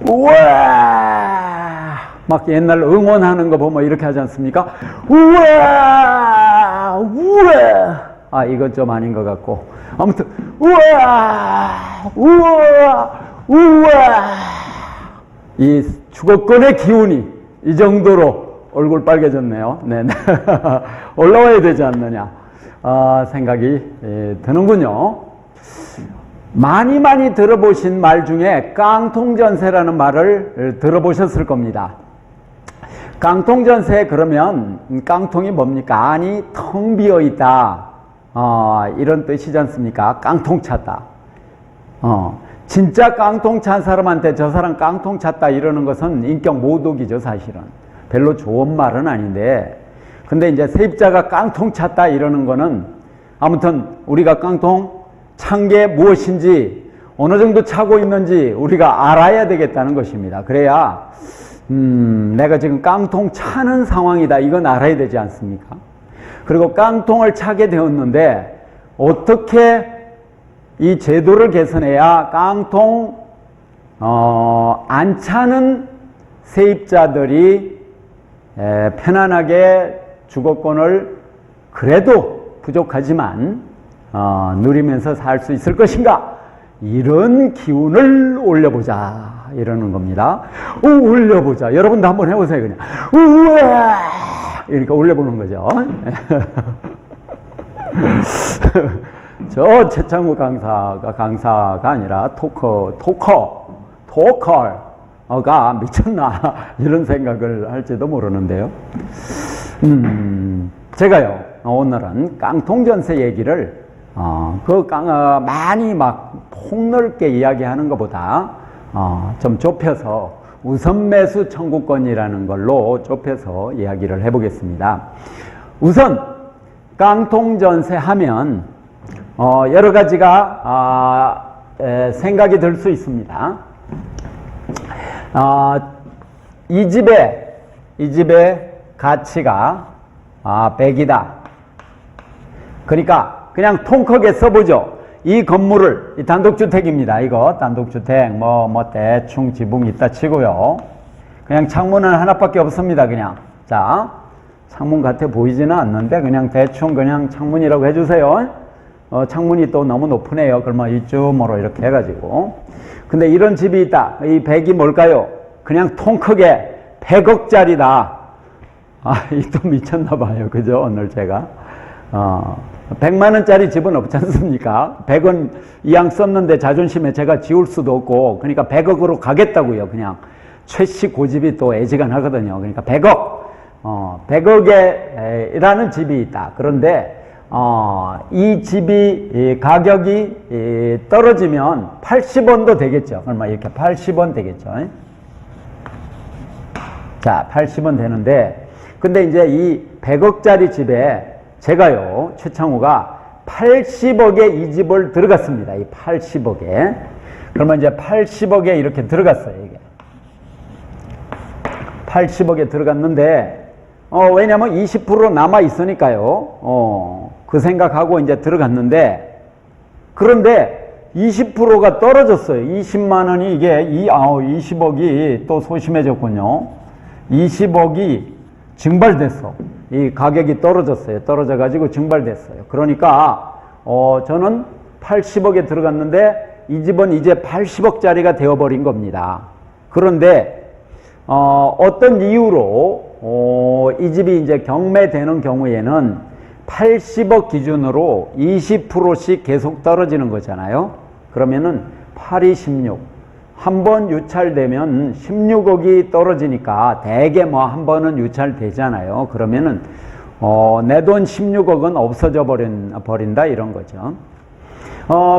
우와! 막 옛날 응원하는 거 보면 이렇게 하지 않습니까? 우와! 우와! 아, 이건 좀 아닌 것 같고. 아무튼, 우와! 우와! 우와! 이 주거권의 기운이 이 정도로 얼굴 빨개졌네요. 네. 올라와야 되지 않느냐. 생각이 드는군요. 많이 들어보신 말 중에 깡통전세라는 말을 들어보셨을 겁니다. 깡통전세 그러면 깡통이 뭡니까? 아니 텅 비어 있다. 이런 뜻이지 않습니까? 깡통 찼다. 진짜 깡통 찬 사람한테 저 사람 깡통 찼다 이러는 것은 인격 모독이죠, 사실은. 별로 좋은 말은 아닌데, 근데 이제 세입자가 깡통 찼다 이러는 거는 아무튼 우리가 깡통 찬 게 무엇인지 어느 정도 차고 있는지 우리가 알아야 되겠다는 것입니다. 그래야 내가 지금 깡통 차는 상황이다 이건 알아야 되지 않습니까? 그리고 깡통을 차게 되었는데 어떻게 이 제도를 개선해야 깡통 안 차는 세입자들이 편안하게 주거권을 그래도 부족하지만 누리면서 살 수 있을 것인가? 이런 기운을 올려보자 이러는 겁니다. 올려보자. 여러분도 한번 해보세요. 그냥 우와 이렇게 올려보는 거죠. 저 최창우 강사가 아니라 토커가 미쳤나 이런 생각을 할지도 모르는데요. 제가요 오늘은 깡통전세 얘기를 많이 막 폭넓게 이야기하는 것보다 좀 좁혀서 우선매수 청구권이라는 걸로 좁혀서 이야기를 해보겠습니다. 우선 깡통전세 하면 여러 가지가 생각이 들 수 있습니다. 이 집의 가치가 100이다. 그러니까 그냥 통 크게 써보죠. 이 건물을, 이 단독주택입니다. 이거 단독주택 대충 지붕 있다 치고요. 그냥 창문은 하나밖에 없습니다. 그냥 자 창문 같아 보이지는 않는데 그냥 대충 그냥 창문이라고 해주세요. 창문이 또 너무 높으네요. 그러면 이쯤으로 이렇게 해가지고. 근데 이런 집이 있다. 이 100이 뭘까요? 그냥 통 크게 100억짜리다. 이 또 미쳤나봐요. 그죠? 오늘 제가. 100만원짜리 집은 없지 않습니까? 100원 이왕 썼는데 자존심에 제가 지울 수도 없고, 그러니까 100억으로 가겠다고요. 그냥 최씨 고집이 또 애지간하거든요. 그러니까 100억이라는 집이 있다. 그런데 이 집이 가격이 떨어지면 80원도 되겠죠. 얼마 이렇게 80원 되겠죠. 자, 80원 되는데, 근데 이제 이 100억짜리 집에 제가요, 최창우가 80억에 이 집을 들어갔습니다. 이 80억에. 그러면 이제 80억에 이렇게 들어갔어요, 이게. 80억에 들어갔는데, 왜냐면 20% 남아있으니까요. 그 생각하고 이제 들어갔는데, 그런데 20%가 떨어졌어요. 20만원이 이게, 20억이 또 소심해졌군요. 20억이 증발됐어. 이 가격이 떨어졌어요. 떨어져가지고 증발됐어요. 그러니까, 저는 80억에 들어갔는데, 이 집은 이제 80억짜리가 되어버린 겁니다. 그런데, 어떤 이유로, 이 집이 이제 경매되는 경우에는 80억 기준으로 20%씩 계속 떨어지는 거잖아요. 그러면은 8이 16. 한 번 유찰되면 16억이 떨어지니까 대개 한 번은 유찰되잖아요. 그러면은 내 돈 16억은 없어져 버린다 이런 거죠.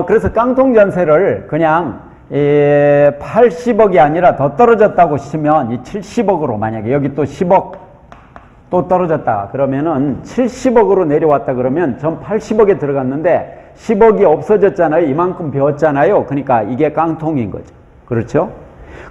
그래서 깡통전세를 그냥 80억이 아니라 더 떨어졌다고 치면 이 70억으로 만약에 여기 또 10억 또 떨어졌다 그러면은 70억으로 내려왔다 그러면 전 80억에 들어갔는데 10억이 없어졌잖아요. 이만큼 배웠잖아요. 그러니까 이게 깡통인 거죠. 그렇죠?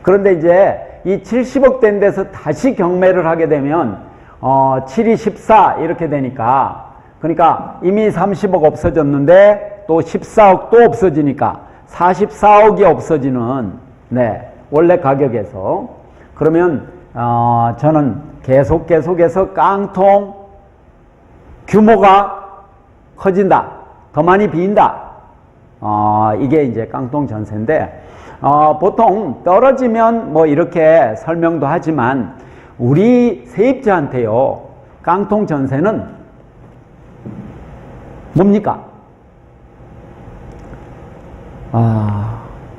그런데 이제 이 70억 된 데서 다시 경매를 하게 되면 7이 14 이렇게 되니까, 그러니까 이미 30억 없어졌는데 또 14억 또 없어지니까 44억이 없어지는 원래 가격에서. 그러면 저는 계속해서 깡통 규모가 커진다, 더 많이 빈다. 이게 이제 깡통 전세인데, 보통 떨어지면 뭐 이렇게 설명도 하지만 우리 세입자한테요, 깡통 전세는 뭡니까?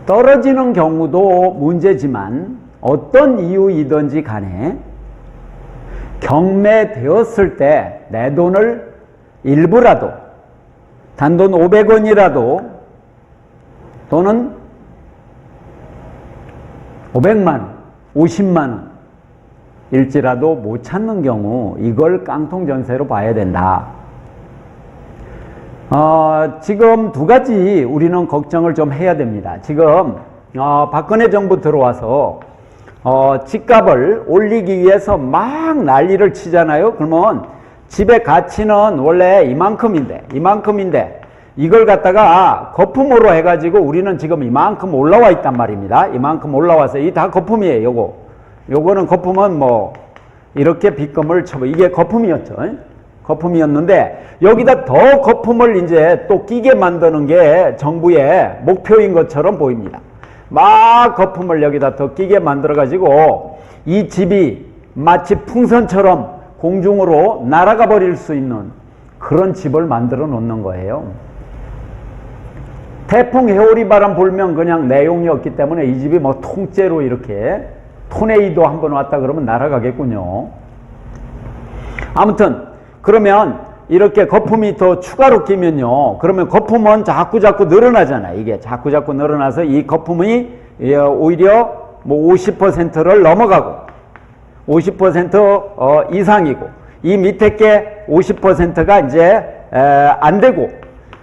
떨어지는 경우도 문제지만 어떤 이유이든지 간에 경매되었을 때 내 돈을 일부라도, 단돈 500원이라도 또는 500만 원, 50만 원 일지라도 못 찾는 경우 이걸 깡통 전세로 봐야 된다. 지금 두 가지 우리는 걱정을 좀 해야 됩니다. 지금 박근혜 정부 들어와서 집값을 올리기 위해서 막 난리를 치잖아요. 그러면 집의 가치는 원래 이만큼인데 이걸 갖다가 거품으로 해가지고 우리는 지금 이만큼 올라와 있단 말입니다. 이만큼 올라와서 이 다 거품이에요. 요거는 거품은 뭐 이렇게 빗금을 쳐버, 이게 거품이었죠. 거품이었는데 여기다 더 거품을 이제 또 끼게 만드는 게 정부의 목표인 것처럼 보입니다. 막 거품을 여기다 더 끼게 만들어 가지고 이 집이 마치 풍선처럼 공중으로 날아가 버릴 수 있는 그런 집을 만들어 놓는 거예요. 태풍 해오리 바람 불면 그냥 내용이 없기 때문에 이 집이 뭐 통째로 이렇게 토네이도 한번 왔다 그러면 날아가겠군요. 아무튼 그러면 이렇게 거품이 더 추가로 끼면요, 그러면 거품은 자꾸 늘어나잖아요. 이게 자꾸 늘어나서 이 거품이 오히려 뭐 50%를 넘어가고 50% 이상이고 이 밑에 게 50%가 이제 안 되고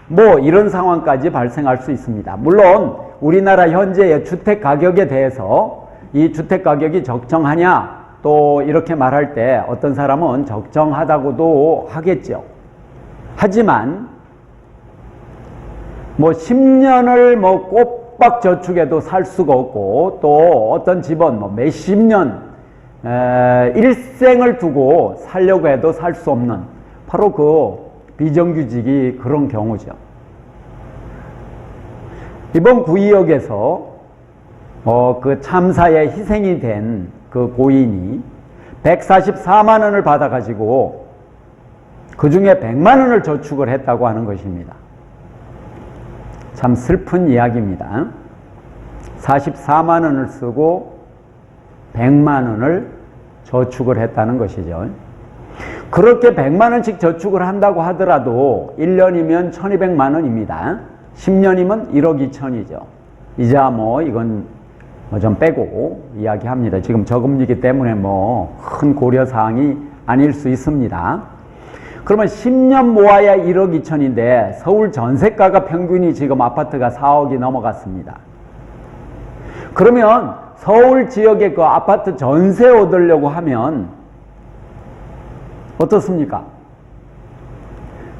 뭐 이런 상황까지 발생할 수 있습니다. 물론 우리나라 현재의 주택 가격에 대해서 이 주택 가격이 적정하냐 또 이렇게 말할 때 어떤 사람은 적정하다고도 하겠죠. 하지만 뭐 10년을 뭐 꼬박 저축해도 살 수가 없고 또 어떤 집은 뭐 몇십 년 일생을 두고 살려고 해도 살 수 없는 바로 그 비정규직이 그런 경우죠. 이번 구의역에서 그 참사에 희생이 된 그 고인이 144만 원을 받아가지고 그 중에 100만 원을 저축을 했다고 하는 것입니다. 참 슬픈 이야기입니다. 44만 원을 쓰고 100만 원을 저축을 했다는 것이죠. 그렇게 100만 원씩 저축을 한다고 하더라도 1년이면 1200만 원입니다. 10년이면 1억 2천이죠. 이자 뭐 이건 뭐 좀 빼고 이야기합니다. 지금 저금리기 때문에 뭐 큰 고려사항이 아닐 수 있습니다. 그러면 10년 모아야 1억 2천인데 서울 전세가가 평균이 지금 아파트가 4억이 넘어갔습니다. 그러면 서울 지역의 그 아파트 전세 얻으려고 하면 어떻습니까?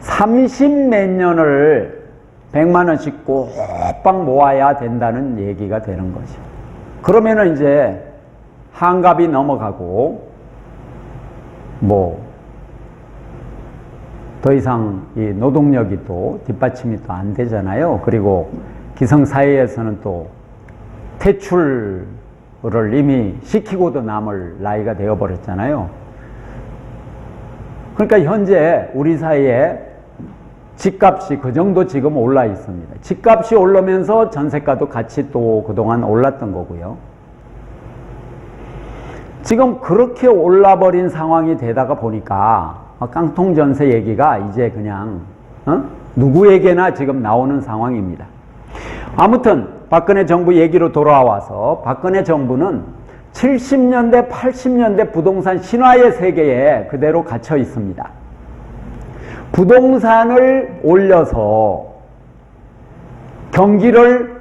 30몇 년을 100만 원씩 꼬박 모아야 된다는 얘기가 되는 거죠. 그러면은 이제 한갑이 넘어가고 뭐 더 이상 이 노동력이 또 뒷받침이 또 안 되잖아요. 그리고 기성사회에서는 또 퇴출을 이미 시키고도 남을 나이가 되어버렸잖아요. 그러니까 현재 우리 사회에 집값이 그 정도 지금 올라 있습니다. 집값이 오르면서 전세가도 같이 또 그동안 올랐던 거고요. 지금 그렇게 올라버린 상황이 되다가 보니까 깡통 전세 얘기가 이제 그냥 누구에게나 지금 나오는 상황입니다. 아무튼 박근혜 정부 얘기로 돌아와서 박근혜 정부는 70년대, 80년대 부동산 신화의 세계에 그대로 갇혀 있습니다. 부동산을 올려서 경기를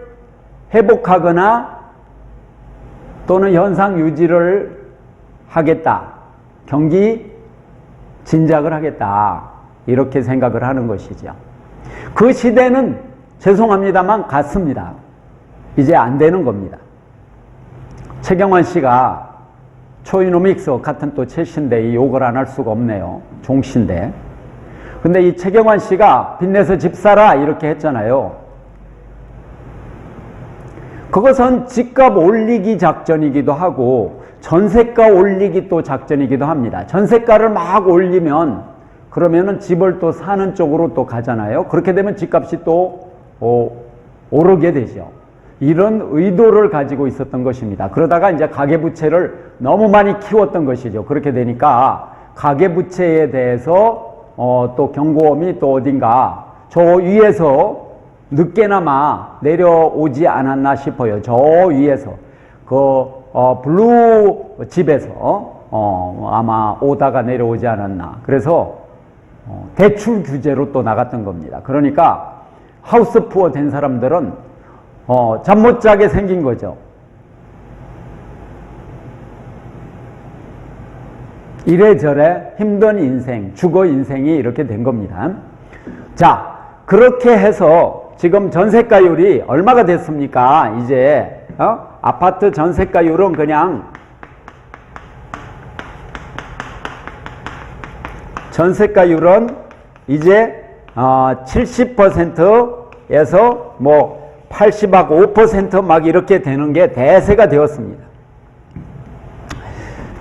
회복하거나 또는 현상 유지를 하겠다. 경기 진작을 하겠다. 이렇게 생각을 하는 것이죠. 그 시대는 죄송합니다만 갔습니다. 이제 안 되는 겁니다. 최경환 씨가 초이노믹스 같은 또 최신데 이 욕을 안 할 수가 없네요. 종신데. 근데 이 최경환 씨가 빚내서 집 사라 이렇게 했잖아요. 그것은 집값 올리기 작전이기도 하고 전세가 올리기 또 작전이기도 합니다. 전세가를 막 올리면 그러면은 집을 또 사는 쪽으로 또 가잖아요. 그렇게 되면 집값이 또 오르게 되죠. 이런 의도를 가지고 있었던 것입니다. 그러다가 이제 가계부채를 너무 많이 키웠던 것이죠. 그렇게 되니까 가계부채에 대해서 또 경고음이 또 어딘가 저 위에서 늦게나마 내려오지 않았나 싶어요. 저 위에서 블루 집에서 아마 오다가 내려오지 않았나. 그래서 대출 규제로 또 나갔던 겁니다. 그러니까 하우스 푸어 된 사람들은 잠 못 자게 생긴 거죠. 이래저래 힘든 인생, 주거 인생이 이렇게 된 겁니다. 자, 그렇게 해서 지금 전세가율이 얼마가 됐습니까? 이제 아파트 전세가율은 그냥 전세가율은 이제 70%에서 뭐 80하고 5% 막 이렇게 되는 게 대세가 되었습니다.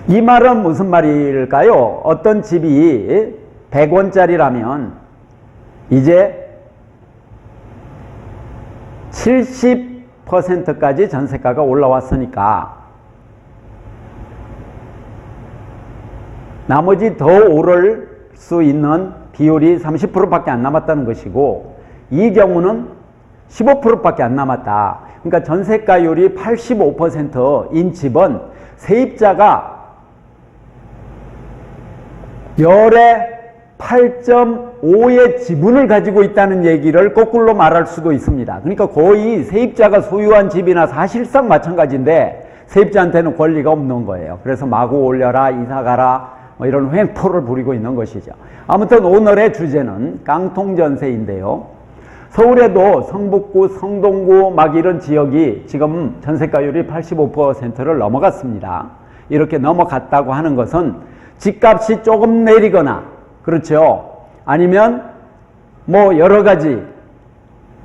이 말은 무슨 말일까요? 어떤 집이 100원짜리라면 이제 70%까지 전세가가 올라왔으니까 나머지 더 오를 수 있는 비율이 30%밖에 안 남았다는 것이고 이 경우는 15%밖에 안 남았다. 그러니까 전세가율이 85%인 집은 세입자가 열의 8.5의 지분을 가지고 있다는 얘기를 거꾸로 말할 수도 있습니다. 그러니까 거의 세입자가 소유한 집이나 사실상 마찬가지인데 세입자한테는 권리가 없는 거예요. 그래서 마구 올려라, 이사가라 뭐 이런 횡포를 부리고 있는 것이죠. 아무튼 오늘의 주제는 깡통전세인데요. 서울에도 성북구, 성동구 막 이런 지역이 지금 전세가율이 85%를 넘어갔습니다. 이렇게 넘어갔다고 하는 것은 집값이 조금 내리거나 그렇죠. 아니면 뭐 여러 가지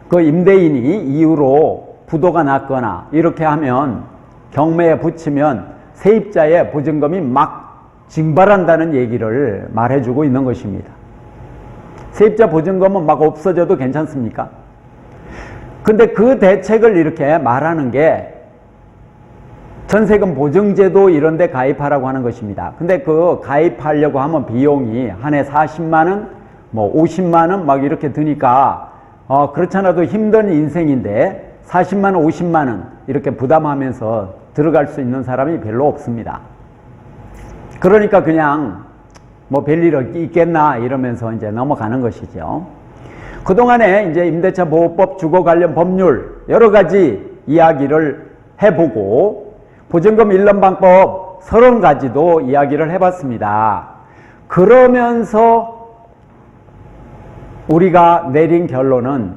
그 임대인이 이유로 부도가 났거나 이렇게 하면 경매에 붙이면 세입자의 보증금이 막 증발한다는 얘기를 말해주고 있는 것입니다. 세입자 보증금은 막 없어져도 괜찮습니까? 근데 그 대책을 이렇게 말하는 게 전세금 보증제도 이런 데 가입하라고 하는 것입니다. 근데 그 가입하려고 하면 비용이 한 해 40만원, 뭐 50만원 막 이렇게 드니까 그렇잖아도 힘든 인생인데 40만원, 50만원 이렇게 부담하면서 들어갈 수 있는 사람이 별로 없습니다. 그러니까 그냥 뭐 별일 있겠나 이러면서 이제 넘어가는 것이죠. 그동안에 이제 임대차 보호법, 주거 관련 법률 여러 가지 이야기를 해보고 보증금 1년 방법 30가지도 이야기를 해봤습니다. 그러면서 우리가 내린 결론은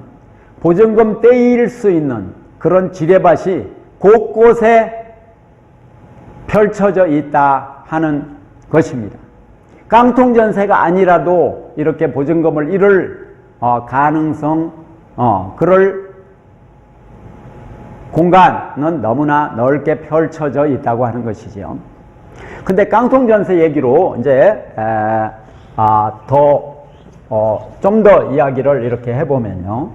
보증금 떼일 수 있는 그런 지뢰밭이 곳곳에 펼쳐져 있다 하는 것입니다. 깡통전세가 아니라도 이렇게 보증금을 잃을 가능성, 그럴 공간은 너무나 넓게 펼쳐져 있다고 하는 것이죠. 근데 깡통전세 얘기로 이제 좀 더 이야기를 이렇게 해보면요.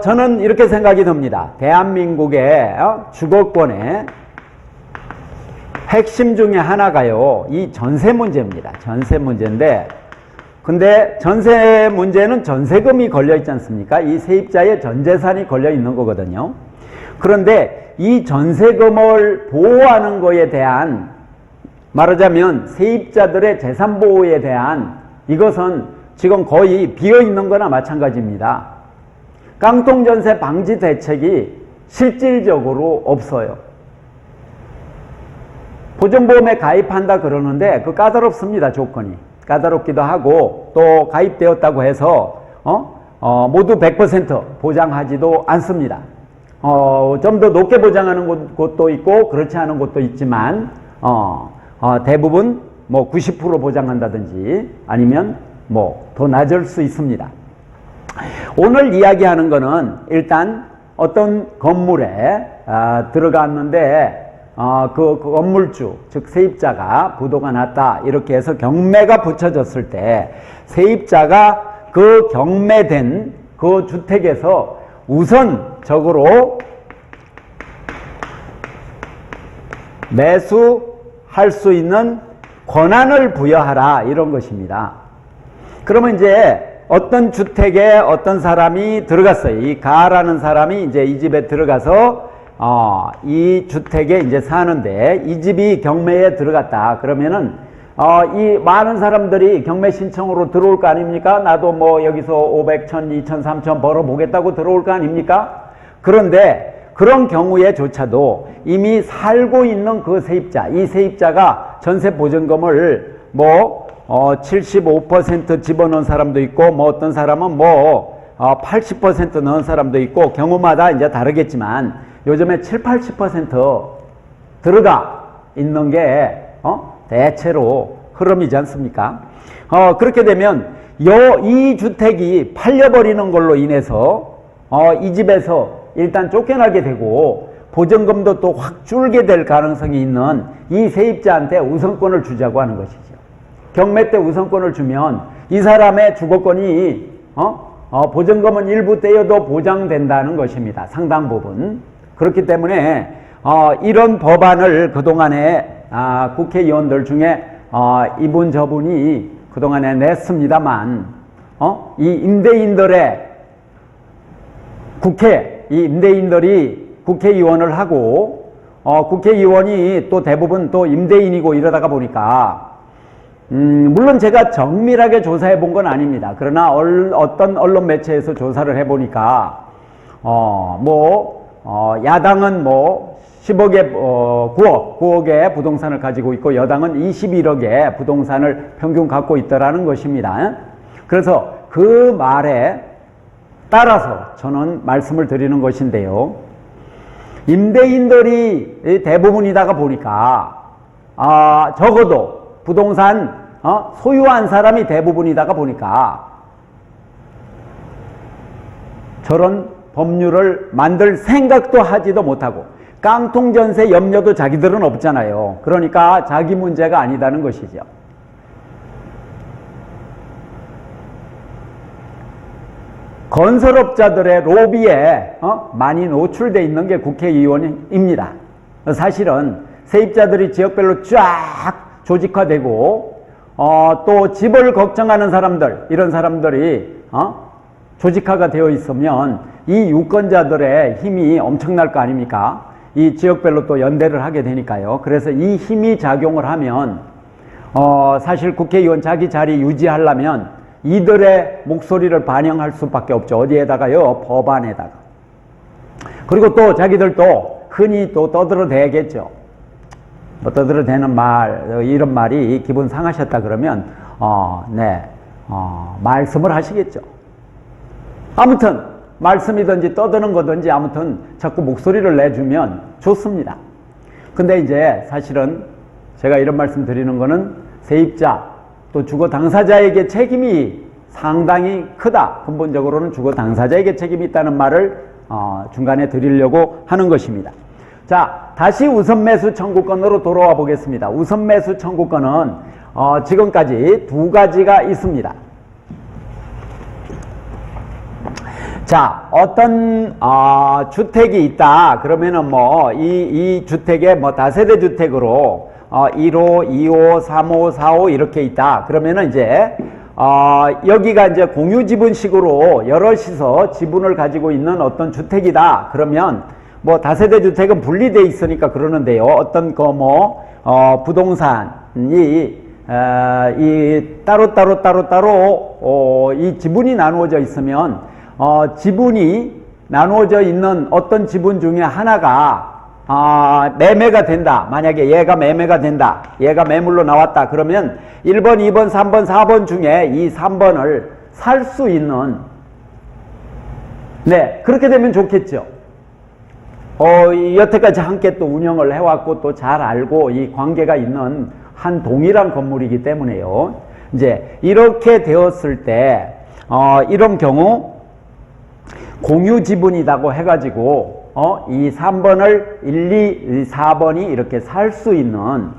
저는 이렇게 생각이 듭니다. 대한민국의 주거권의 핵심 중에 하나가요, 이 전세 문제입니다. 전세 문제인데, 근데 전세 문제는 전세금이 걸려 있지 않습니까? 이 세입자의 전재산이 걸려 있는 거거든요. 그런데 이 전세금을 보호하는 거에 대한, 말하자면 세입자들의 재산 보호에 대한 이것은 지금 거의 비어 있는 거나 마찬가지입니다. 깡통전세 방지 대책이 실질적으로 없어요. 보증보험에 가입한다 그러는데 그 까다롭습니다. 조건이 까다롭기도 하고 또 가입되었다고 해서 모두 100% 보장하지도 않습니다. 좀 더 높게 보장하는 곳도 있고 그렇지 않은 곳도 있지만 대부분 뭐 90% 보장한다든지 아니면 뭐 더 낮을 수 있습니다. 오늘 이야기하는 거는 일단 어떤 건물에 들어갔는데 그 건물주, 즉 세입자가 부도가 났다 이렇게 해서 경매가 붙여졌을 때 세입자가 그 경매된 그 주택에서 우선적으로 매수할 수 있는 권한을 부여하라 이런 것입니다. 그러면 이제 어떤 주택에 어떤 사람이 들어갔어요. 이 가라는 사람이 이제 이 집에 들어가서 이 주택에 이제 사는데 이 집이 경매에 들어갔다. 그러면은 이 많은 사람들이 경매 신청으로 들어올 거 아닙니까? 나도 뭐 여기서 500, 1000, 2000, 3000 벌어보겠다고 들어올 거 아닙니까? 그런데 그런 경우에조차도 이미 살고 있는 그 세입자, 이 세입자가 전세 보증금을 뭐 75% 집어넣은 사람도 있고 뭐 어떤 사람은 뭐 80% 넣은 사람도 있고 경우마다 이제 다르겠지만 요즘에 7, 80% 들어가 있는 게 대체로 흐름이지 않습니까? 그렇게 되면 이 주택이 팔려버리는 걸로 인해서 이 집에서 일단 쫓겨나게 되고 보증금도 또 확 줄게 될 가능성이 있는 이 세입자한테 우선권을 주자고 하는 것이죠. 경매 때 우선권을 주면 이 사람의 주거권이 보증금은 일부 떼어도 보장된다는 것입니다. 상당 부분. 그렇기 때문에 이런 법안을 그동안에 국회의원들 중에 이분 저분이 그동안에 냈습니다만 이 임대인들의 이 임대인들이 국회의원을 하고 국회의원이 또 대부분 또 임대인이고 이러다가 보니까 물론 제가 정밀하게 조사해 본 건 아닙니다. 그러나 어떤 언론 매체에서 조사를 해 보니까 야당은 뭐 10억에 9억의 부동산을 가지고 있고 여당은 21억의 부동산을 평균 갖고 있다라는 것입니다. 그래서 그 말에 따라서 저는 말씀을 드리는 것인데요. 임대인들이 대부분이다가 보니까 적어도 부동산 소유한 사람이 대부분이다가 보니까 저런 법률을 만들 생각도 하지도 못하고 깡통전세 염려도 자기들은 없잖아요. 그러니까 자기 문제가 아니다는 것이죠. 건설업자들의 로비에 많이 노출되어 있는 게 국회의원입니다. 사실은 세입자들이 지역별로 쫙 조직화되고 또 집을 걱정하는 사람들, 이런 사람들이 조직화가 되어 있으면 이 유권자들의 힘이 엄청날 거 아닙니까? 이 지역별로 또 연대를 하게 되니까요. 그래서 이 힘이 작용을 하면 사실 국회의원 자기 자리 유지하려면 이들의 목소리를 반영할 수밖에 없죠. 어디에다가요? 법안에다가. 그리고 또 자기들도 흔히 또 떠들어대겠죠. 떠들어대는 말, 이런 말이 기분 상하셨다 그러면 말씀을 하시겠죠. 아무튼 말씀이든지 떠드는 거든지 아무튼 자꾸 목소리를 내주면 좋습니다. 근데 이제 사실은 제가 이런 말씀 드리는 거는 세입자 또 주거 당사자에게 책임이 상당히 크다. 근본적으로는 주거 당사자에게 책임이 있다는 말을 중간에 드리려고 하는 것입니다. 자, 다시 우선매수 청구권으로 돌아와 보겠습니다. 우선매수 청구권은 지금까지 두 가지가 있습니다. 자, 어떤 주택이 있다. 그러면은 이 주택에 다세대 주택으로 1호, 2호, 3호, 4호 이렇게 있다. 그러면은 이제 여기가 이제 공유지분식으로 여럿이서 지분을 가지고 있는 어떤 주택이다. 그러면 다세대 주택은 분리되어 있으니까 그러는데요. 어떤 부동산이 이 따로 이 지분이 나누어져 있으면 지분이 나누어져 있는 어떤 지분 중에 하나가 매매가 된다. 만약에 얘가 매매가 된다. 얘가 매물로 나왔다. 그러면 1번, 2번, 3번, 4번 중에 이 3번을 살 수 있는 그렇게 되면 좋겠죠. 여태까지 함께 또 운영을 해왔고 또 잘 알고 이 관계가 있는 한 동일한 건물이기 때문에요. 이제 이렇게 되었을 때 이런 경우 공유 지분이라고 해가지고 이 3번을 1, 2, 4번이 이렇게 살 수 있는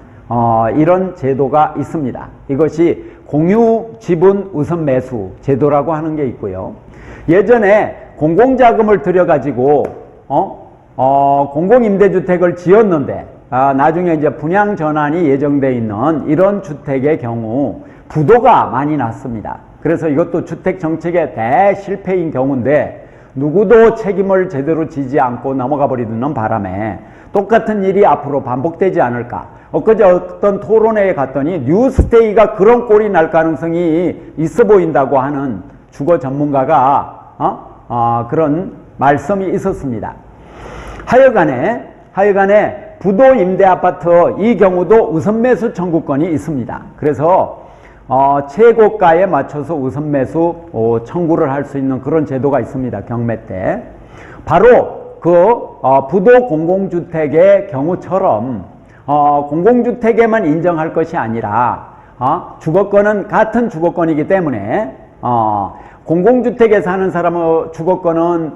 이런 제도가 있습니다. 이것이 공유 지분 우선 매수 제도라고 하는 게 있고요. 예전에 공공자금을 들여가지고 공공임대주택을 지었는데 나중에 이제 분양 전환이 예정되어 있는 이런 주택의 경우 부도가 많이 났습니다. 그래서 이것도 주택 정책의 대실패인 경우인데 누구도 책임을 제대로 지지 않고 넘어가 버리는 바람에 똑같은 일이 앞으로 반복되지 않을까. 엊그제 어떤 토론회에 갔더니 뉴스테이가 그런 꼴이 날 가능성이 있어 보인다고 하는 주거 전문가가 그런 말씀이 있었습니다. 하여간에 부도 임대 아파트 이 경우도 우선 매수 청구권이 있습니다. 그래서 최고가에 맞춰서 우선 매수 청구를 할 수 있는 그런 제도가 있습니다. 경매 때. 바로 그 부도 공공주택의 경우처럼 공공주택에만 인정할 것이 아니라 주거권은 같은 주거권이기 때문에 공공주택에 사는 사람의 주거권은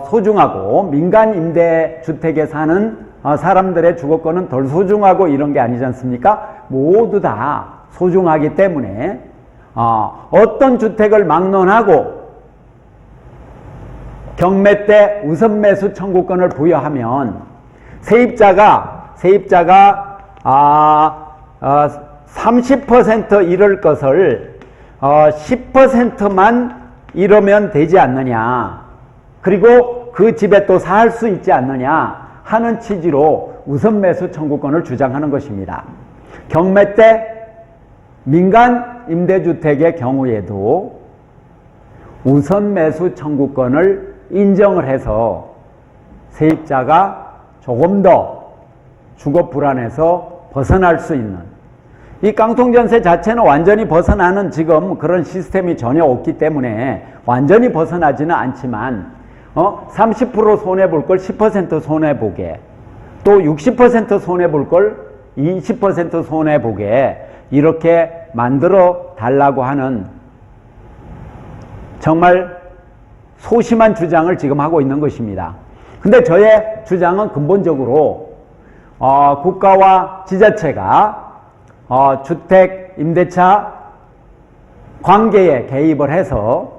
소중하고 민간 임대주택에 사는 사람들의 주거권은 덜 소중하고 이런 게 아니지 않습니까? 모두 다 소중하기 때문에 어떤 주택을 막론하고 경매 때 우선 매수 청구권을 부여하면 세입자가 30% 이를 것을 10%만 이러면 되지 않느냐. 그리고 그 집에 또 살 수 있지 않느냐 하는 취지로 우선 매수 청구권을 주장하는 것입니다. 경매 때 민간 임대주택의 경우에도 우선 매수 청구권을 인정을 해서 세입자가 조금 더 주거 불안에서 벗어날 수 있는, 이 깡통전세 자체는 완전히 벗어나는 지금 그런 시스템이 전혀 없기 때문에 완전히 벗어나지는 않지만 30% 손해볼 걸 10% 손해보게, 또 60% 손해볼 걸 20% 손해보게 이렇게 만들어 달라고 하는 정말 소심한 주장을 지금 하고 있는 것입니다. 근데 저의 주장은 근본적으로 국가와 지자체가 주택 임대차 관계에 개입을 해서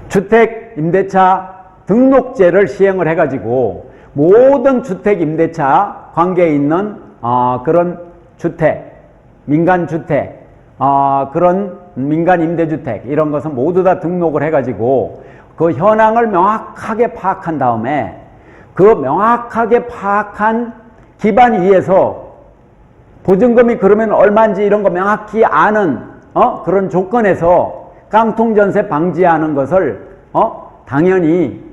주택 임대차 등록제를 시행을 해가지고 모든 주택 임대차 관계에 있는 그런 주택, 민간주택, 그런 민간 임대주택 이런 것은 모두 다 등록을 해가지고 그 현황을 명확하게 파악한 다음에 그 명확하게 파악한 기반 위에서 보증금이 그러면 얼마인지 이런 거 명확히 아는 그런 조건에서 깡통전세 방지하는 것을 당연히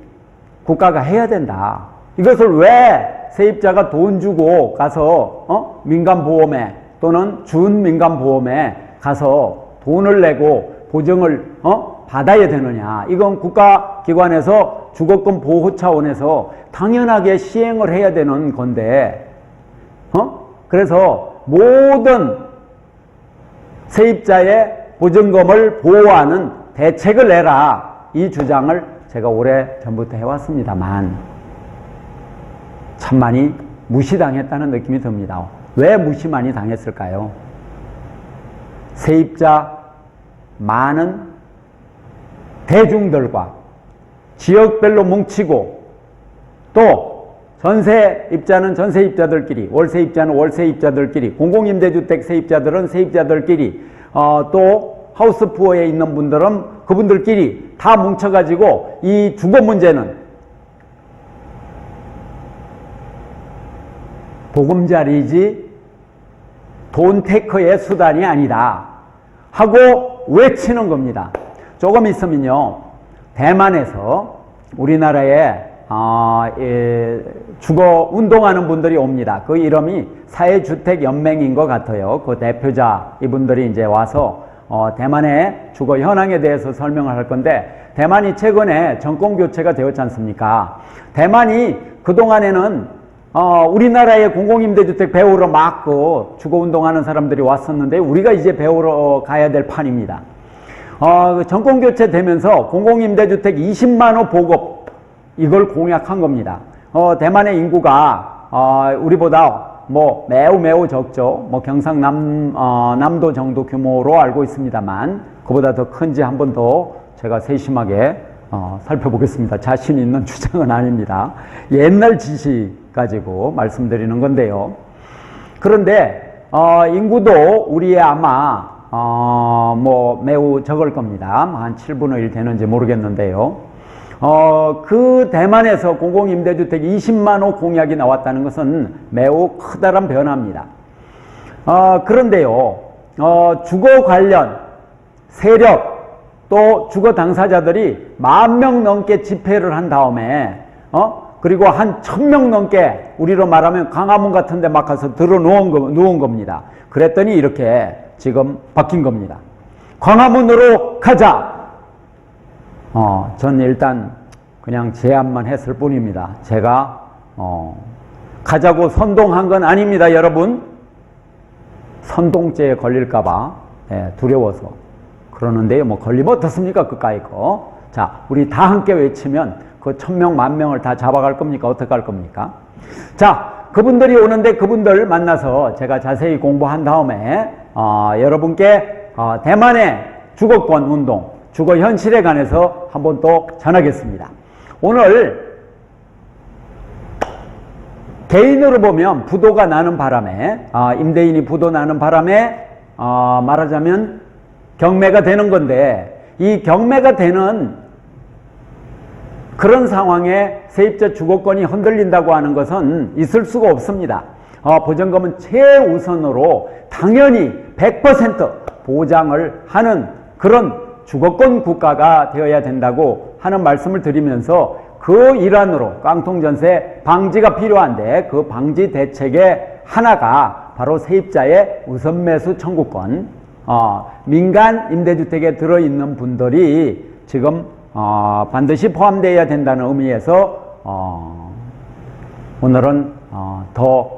국가가 해야 된다. 이것을 왜 세입자가 돈 주고 가서 민간보험에 또는 준민간보험에 가서 돈을 내고 보증을 받아야 되느냐. 이건 국가기관에서 주거권 보호 차원에서 당연하게 시행을 해야 되는 건데 그래서 모든 세입자의 보증금을 보호하는 대책을 내라, 이 주장을 제가 오래전부터 해왔습니다만 참 많이 무시당했다는 느낌이 듭니다. 왜 무시 많이 당했을까요? 세입자 많은 대중들과 지역별로 뭉치고 또 전세입자는 전세입자들끼리, 월세입자는 월세입자들끼리, 공공임대주택 세입자들은 세입자들끼리, 또 하우스푸어에 있는 분들은 그분들끼리 다 뭉쳐가지고 이 주거 문제는 보금자리지 돈 테크의 수단이 아니다 하고 외치는 겁니다. 조금 있으면요, 대만에서 우리나라에 주거 운동하는 분들이 옵니다. 그 이름이 사회주택연맹인 것 같아요. 그 대표자 이분들이 이제 와서 대만의 주거 현황에 대해서 설명을 할 건데, 대만이 최근에 정권 교체가 되었지 않습니까? 대만이 그동안에는 우리나라의 공공임대주택 배우러 막 주거운동하는 사람들이 왔었는데, 우리가 이제 배우러 가야 될 판입니다. 정권 교체 되면서 공공임대주택 20만 호 보급, 이걸 공약한 겁니다. 대만의 인구가 우리보다 매우 적죠. 경상남도 정도 규모로 알고 있습니다만, 그보다 더 큰지 한 번 더 제가 세심하게 살펴보겠습니다. 자신 있는 주장은 아닙니다. 옛날 지식 가지고 말씀드리는 건데요. 그런데 인구도 우리의 아마 매우 적을 겁니다. 한 7분의 1 되는지 모르겠는데요. 그 대만에서 공공임대주택 20만 호 공약이 나왔다는 것은 매우 커다란 변화입니다. 그런데요, 주거 관련 세력 또 주거 당사자들이 10,000명 넘게 집회를 한 다음에 그리고 한 1,000명 넘게, 우리로 말하면 강화문 같은 데 막 가서 누운 겁니다. 그랬더니 이렇게 지금 바뀐 겁니다. 광화문으로 가자! 전 일단 그냥 제안만 했을 뿐입니다. 제가 가자고 선동한 건 아닙니다, 여러분. 선동죄에 걸릴까봐 두려워서 그러는데요. 걸리면 어떻습니까, 그까이 거. 자, 우리 다 함께 외치면 그 1,000명, 10,000명을 다 잡아갈 겁니까? 어떻게 할 겁니까? 자, 그분들이 오는데 그분들 만나서 제가 자세히 공부한 다음에 여러분께 대만의 주거권 운동, 주거 현실에 관해서 한번 또 전하겠습니다. 오늘 개인으로 보면 부도가 나는 바람에, 임대인이 부도 나는 바람에 말하자면 경매가 되는 건데, 이 경매가 되는 그런 상황에 세입자 주거권이 흔들린다고 하는 것은 있을 수가 없습니다. 보전금은 최우선으로 당연히 100% 보장을 하는 그런 주거권 국가가 되어야 된다고 하는 말씀을 드리면서, 그 일환으로 깡통전세 방지가 필요한데, 그 방지 대책의 하나가 바로 세입자의 우선매수 청구권, 민간 임대주택에 들어있는 분들이 지금 반드시 포함되어야 된다는 의미에서 오늘은 더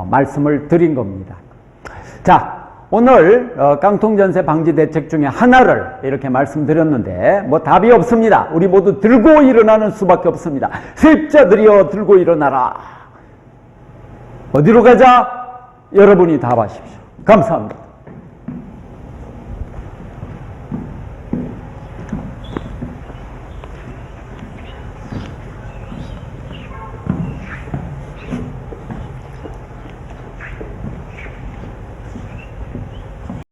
말씀을 드린 겁니다. 자, 오늘 깡통전세 방지 대책 중에 하나를 이렇게 말씀드렸는데 답이 없습니다. 우리 모두 들고 일어나는 수밖에 없습니다. 세입자들이여 들고 일어나라. 어디로 가자? 여러분이 답하십시오. 감사합니다.